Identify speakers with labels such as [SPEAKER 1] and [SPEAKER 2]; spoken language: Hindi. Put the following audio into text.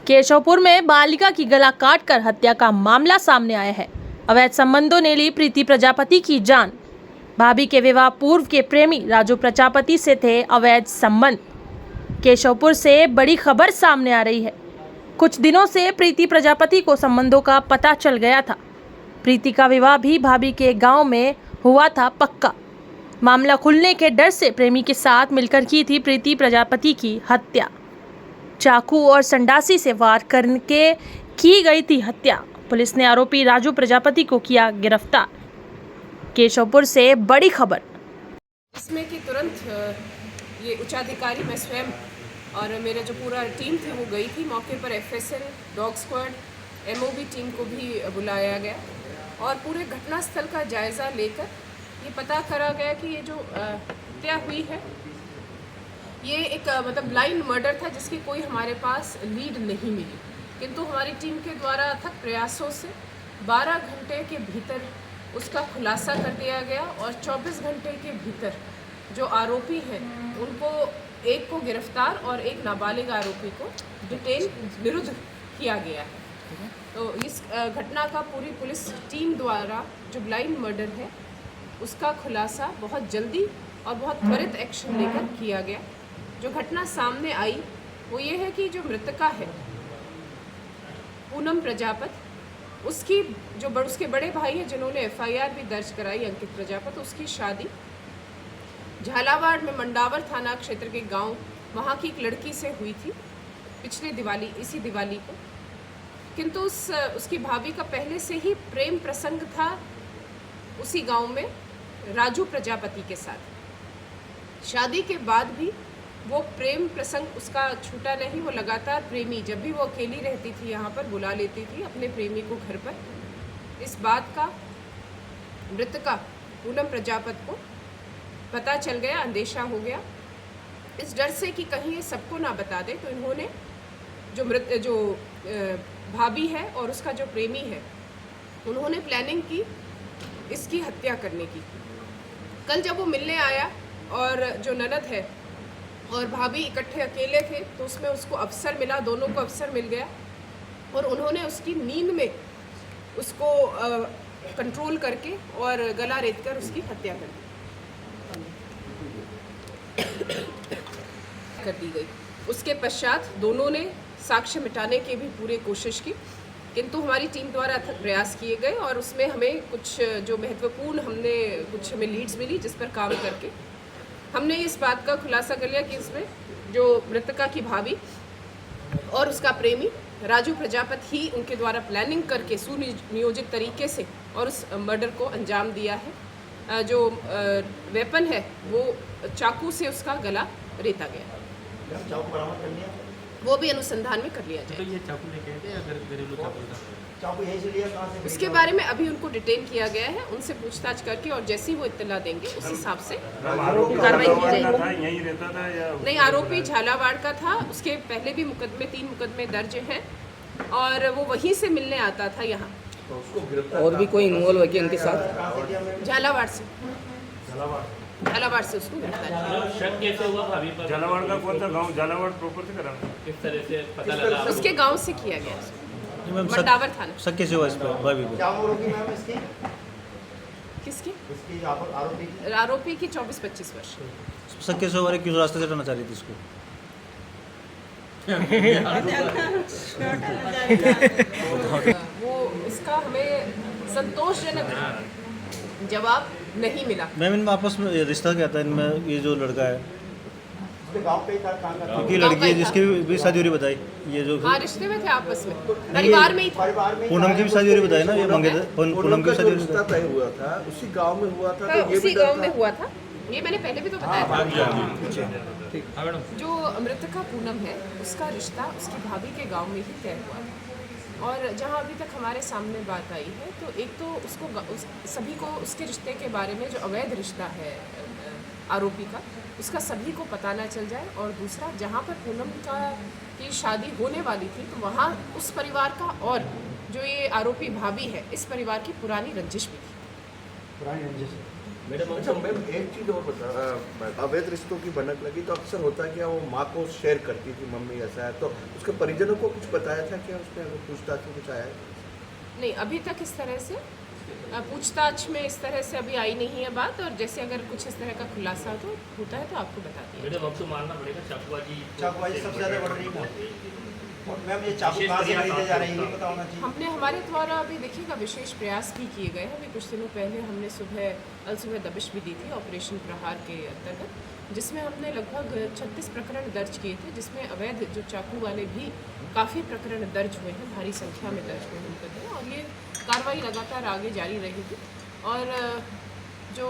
[SPEAKER 1] केशवपुर में बालिका की गला काटकर हत्या का मामला सामने आया है। अवैध संबंधों ने ली प्रीति प्रजापति की जान। भाभी के विवाह पूर्व के प्रेमी राजू प्रजापति से थे अवैध संबंध। केशवपुर से बड़ी खबर सामने आ रही है। कुछ दिनों से प्रीति प्रजापति को संबंधों का पता चल गया था। प्रीति का विवाह भी भाभी के गांव में हुआ था पक्का। मामला खुलने के डर से प्रेमी के साथ मिलकर की थी प्रीति प्रजापति की हत्या। चाकू और संडासी से वार करके की गई थी हत्या। पुलिस ने आरोपी राजू प्रजापति को किया गिरफ्तार। केशवपुर से बड़ी खबर।
[SPEAKER 2] इसमें कि तुरंत ये उच्चाधिकारी मैं स्वयं और मेरा जो पूरा टीम थी वो गई थी मौके पर। FSL, dog squad, MOB team को भी बुलाया गया और पूरे घटनास्थल का जायज़ा लेकर ये पता करा गया कि ये जो हत्या हुई है ये एक मतलब ब्लाइंड मर्डर था जिसकी कोई हमारे पास लीड नहीं मिली, किंतु हमारी टीम के द्वारा अथक प्रयासों से 12 घंटे के भीतर उसका खुलासा कर दिया गया और 24 घंटे के भीतर जो आरोपी हैं उनको एक को गिरफ्तार और एक नाबालिग आरोपी को डिटेन निरुद्ध किया गया है। तो इस घटना का पूरी पुलिस टीम द्वारा जो ब्लाइंड मर्डर है उसका खुलासा बहुत जल्दी और बहुत त्वरित एक्शन लेकर किया गया। जो घटना सामने आई वो ये है कि जो मृतका है पूनम प्रजापत, उसकी जो उसके बड़े भाई हैं जिन्होंने FIR भी दर्ज कराई, अंकित प्रजापत, उसकी शादी झालावाड़ में मंडावर थाना क्षेत्र के गांव वहाँ की एक लड़की से हुई थी पिछले दिवाली, इसी दिवाली को। किंतु उसकी भाभी का पहले से ही प्रेम प्रसंग था उसी गांव में राजू प्रजापति के साथ। शादी के बाद भी वो प्रेम प्रसंग उसका छूटा नहीं। वो लगातार प्रेमी, जब भी वो अकेली रहती थी यहाँ पर बुला लेती थी अपने प्रेमी को घर पर। इस बात का मृतका पूनम प्रजापत को पता चल गया, अंदेशा हो गया। इस डर से कि कहीं ये सबको ना बता दे तो इन्होंने जो भाभी है और उसका जो प्रेमी है उन्होंने प्लानिंग की इसकी हत्या करने की। कल जब वो मिलने आया और जो ननद है और भाभी इकट्ठे अकेले थे तो उसमें उसको अवसर मिला, दोनों को अवसर मिल गया और उन्होंने उसकी नींद में उसको कंट्रोल करके और गला रेतकर उसकी हत्या कर दी गई। उसके पश्चात दोनों ने साक्ष्य मिटाने की भी पूरी कोशिश की, किंतु हमारी टीम द्वारा अथक प्रयास किए गए और उसमें हमें कुछ जो महत्वपूर्ण हमें लीड्स मिली जिस पर काम करके हमने इस बात का खुलासा कर लिया कि इसमें जो मृतका की भाभी और उसका प्रेमी राजू प्रजापति ही उनके द्वारा प्लानिंग करके सुनियोजित तरीके से और उस मर्डर को अंजाम दिया है। जो वेपन है वो चाकू से उसका गला रेता गया, वो भी अनुसंधान में कर लिया जाए।
[SPEAKER 3] तो ये चाकू लेके आए या घरेलू चाकू था? चाकू यहीं से लिया, कहाँ से?
[SPEAKER 2] उसके बारे में अभी उनको डिटेन किया गया है, उनसे पूछताछ करके और जैसे ही वो इत्तला देंगे उस हिसाब से कार्रवाई की जाएगी।
[SPEAKER 3] यहीं रहता था या
[SPEAKER 2] नहीं, आरोपी झालावाड़ का था। उसके पहले भी 3 मुकदमे दर्ज हैं और वो वहीं से मिलने आता था यहाँ।
[SPEAKER 4] और भी कोई इन्वॉल्व है क्या उनके साथ?
[SPEAKER 2] झालावाड़ से उसको गिरफ्तार किया।
[SPEAKER 5] शक कैसे हुआ भाभी पर?
[SPEAKER 3] झालावाड़ का कौन सा गांव? झालावाड़ प्रॉपर से करा?
[SPEAKER 5] किस तरह से पता लगा?
[SPEAKER 2] उसके गांव से किया गया, मंडावर थाना।
[SPEAKER 6] शक कैसे हुआ इस पर भाभी को?
[SPEAKER 7] क्या उम्र होगी मैम इसकी?
[SPEAKER 2] किसकी?
[SPEAKER 7] इसकी आरोपी की?
[SPEAKER 2] आरोपी की 24-25 वर्ष।
[SPEAKER 6] शक कैसे हुआ? किस रास्ते से हटाना चाह रही थी इसको?
[SPEAKER 2] वो इसका हमें संतोषजनक जवाब नहीं मिला।
[SPEAKER 6] मैम, इनमें आपस में रिश्ता क्या था? इनमें ये जो लड़का है
[SPEAKER 7] उसके गांव पे ही था, कहाँ का था?
[SPEAKER 6] क्योंकि लड़की है जिसकी भी शादी हो रही बताई, ये जो
[SPEAKER 2] हाँ, रिश्ते में थे आपस में, परिवार में ही था।
[SPEAKER 7] परिवार में
[SPEAKER 6] पूनम की भी शादी हो रही बताई ना, ये मंगेतर पूनम की शादी हो रही
[SPEAKER 8] रिश्ता तय हुआ था उसी गांव में हुआ था, तो ये
[SPEAKER 2] उसी
[SPEAKER 8] भी
[SPEAKER 2] गांव में हुआ था। ये मैंने पहले भी तो बताया था।
[SPEAKER 3] मैडम
[SPEAKER 2] जो मृतका पूनम है उसका रिश्ता उसकी भाभी के गांव में ही तय हुआ था। और जहां अभी तक हमारे सामने बात आई है तो एक तो सभी को उसके रिश्ते के बारे में जो अवैध रिश्ता है आरोपी का उसका सभी को पता ना चल जाए, और दूसरा जहां पर पूनम की शादी होने वाली थी तो वहां उस परिवार का और जो ये आरोपी भाभी है इस परिवार की पुरानी रंजिश भी थी।
[SPEAKER 5] मैडम
[SPEAKER 8] अच्छा मैम एक चीज़ और बता, अवैध रिश्तों की भनक लगी तो अक्सर होता है कि वो माँ को शेयर करती थी मम्मी ऐसा है, तो उसके परिजनों को कुछ बताया था क्या, उसमें अगर पूछताछ में कुछ आया है?
[SPEAKER 2] नहीं, अभी तक इस तरह से पूछताछ में इस तरह से अभी आई नहीं है बात, और जैसे अगर कुछ इस तरह का खुलासा तो होता है तो आपको बता दिया
[SPEAKER 5] मैडम अब तो मानना पड़ेगा चाकूबाजी
[SPEAKER 7] चाकूबाजी सबसे ज़्यादा बढ़ रही है। और मैम ये चाकू कहाँ से खरीदे जा रहे हैं ये पता होना चाहिए।
[SPEAKER 2] हमने हमारे द्वारा अभी देखिएगा विशेष प्रयास भी किए गए हैं। अभी कुछ दिनों पहले हमने कल सुबह दबिश भी दी थी ऑपरेशन प्रहार के अंतर्गत, जिसमें हमने लगभग 36 प्रकरण दर्ज किए थे, जिसमें अवैध जो चाकू वाले भी काफ़ी प्रकरण दर्ज हुए हैं, भारी संख्या में दर्ज हुए हैं, और ये कार्रवाई लगातार आगे जारी रहेगी। और जो